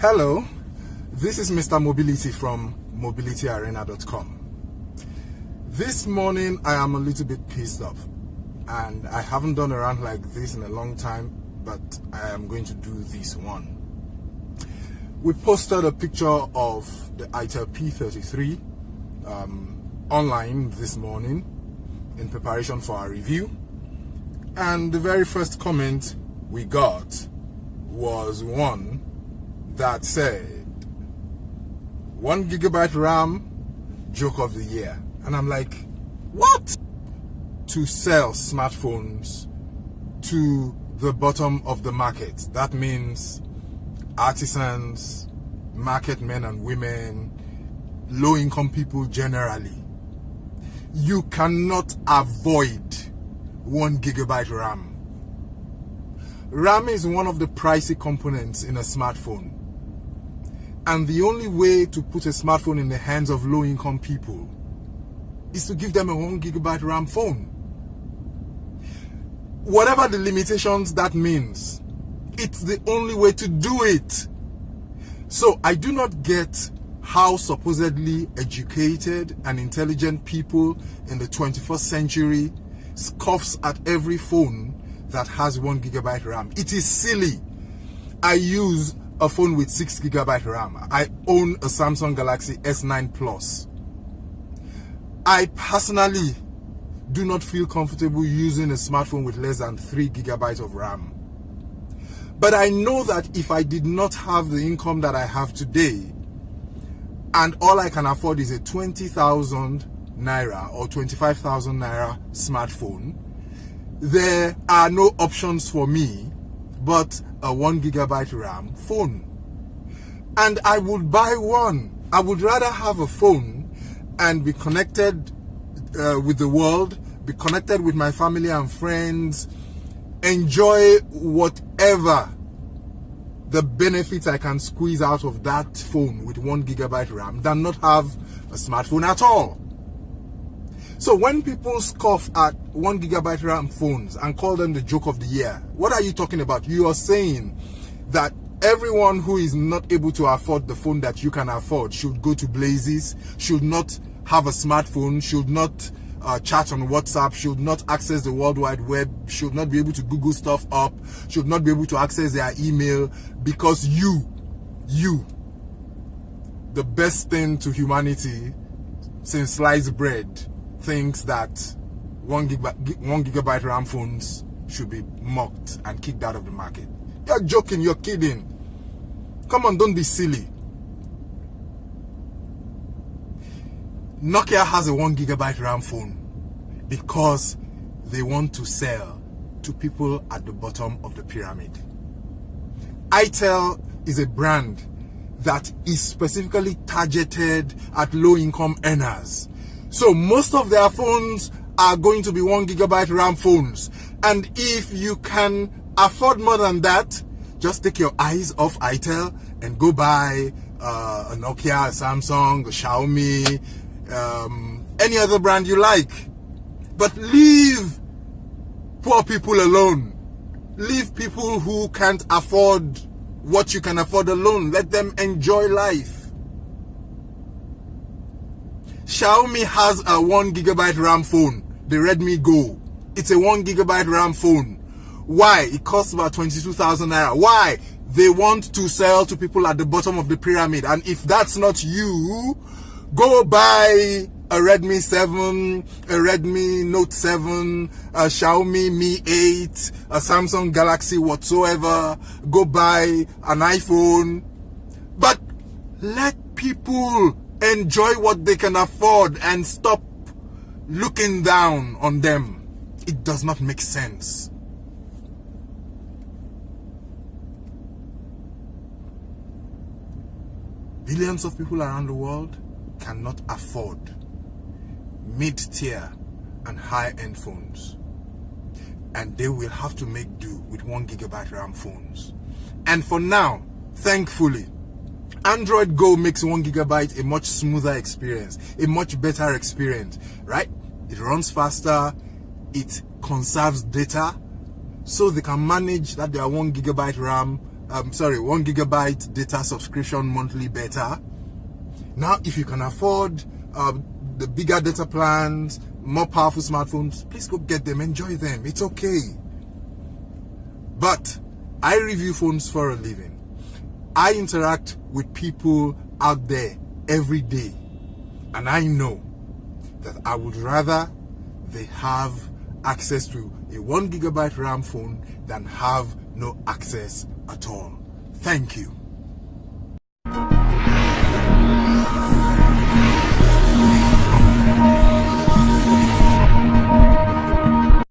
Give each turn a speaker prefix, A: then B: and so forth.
A: Hello, this is Mr. Mobility from mobilityarena.com. This morning I am a little bit pissed off, and I haven't done a rant like this in a long time, but I am going to do this one. We posted a picture of the ITEL P33 online this morning in preparation for our review, and the very first comment we got was one that said 1 GB RAM, joke of the year. And I'm like, what? To sell smartphones to the bottom of the market. That means artisans, market men and women, low-income people generally. You cannot avoid 1 GB RAM. RAM is one of the pricey components in a smartphone. And the only way to put a smartphone in the hands of low-income people is to give them a 1 GB RAM phone. Whatever the limitations that means, it's the only way to do it. So I do not get how supposedly educated and intelligent people in the 21st century scoffs at every phone that has 1 GB RAM. It is silly. I use a phone with 6 GB RAM. I own a Samsung Galaxy S9 Plus. I personally do not feel comfortable using a smartphone with less than 3 GB of RAM. But I know that if I did not have the income that I have today, and all I can afford is a 20,000 Naira or 25,000 Naira smartphone, there are no options for me but a 1 GB RAM phone. And I would buy one. I would rather have a phone and be connected with the world, be connected with my family and friends, enjoy whatever the benefits I can squeeze out of that phone with 1 GB RAM than not have a smartphone at all. So when people scoff at 1 GB RAM phones and call them the joke of the year, what are you talking about? You are saying that everyone who is not able to afford the phone that you can afford should go to blazes, should not have a smartphone, should not chat on WhatsApp, should not access the World Wide Web, should not be able to Google stuff up, should not be able to access their email, because you, the best thing to humanity since sliced bread, thinks that 1 GB RAM phones should be mocked and kicked out of the market. You're joking, you're kidding. Come on, don't be silly. Nokia has a 1 GB RAM phone because they want to sell to people at the bottom of the pyramid. ITEL is a brand that is specifically targeted at low-income earners. So most of their phones are going to be 1 GB RAM phones. And if you can afford more than that, just take your eyes off ITEL and go buy a Nokia, a Samsung, a Xiaomi, any other brand you like. But leave poor people alone. Leave people who can't afford what you can afford alone. Let them enjoy life. Xiaomi has a 1 GB RAM phone, the Redmi Go. It's a 1 GB RAM phone. Why? It costs about 22,000 Naira. Why? They want to sell to people at the bottom of the pyramid. And if that's not you, go buy a Redmi 7, a Redmi Note 7, a Xiaomi Mi 8, a Samsung Galaxy whatsoever. Go buy an iPhone. But let people enjoy what they can afford and stop looking down on them. It does not make sense. Billions of people around the world cannot afford mid-tier and high-end phones, and they will have to make do with 1 GB RAM phones. And for now, thankfully, Android Go makes 1 GB a much smoother experience, a much better experience, right? It runs faster, it conserves data, so they can manage that their 1 GB RAM 1 gigabyte data subscription monthly better. Now, if you can afford the bigger data plans, more powerful smartphones, please go get them, enjoy them. It's okay. But I review phones for a living. I interact with people out there every day, and I know that I would rather they have access to a 1 gigabyte RAM phone than have no access at all. Thank you.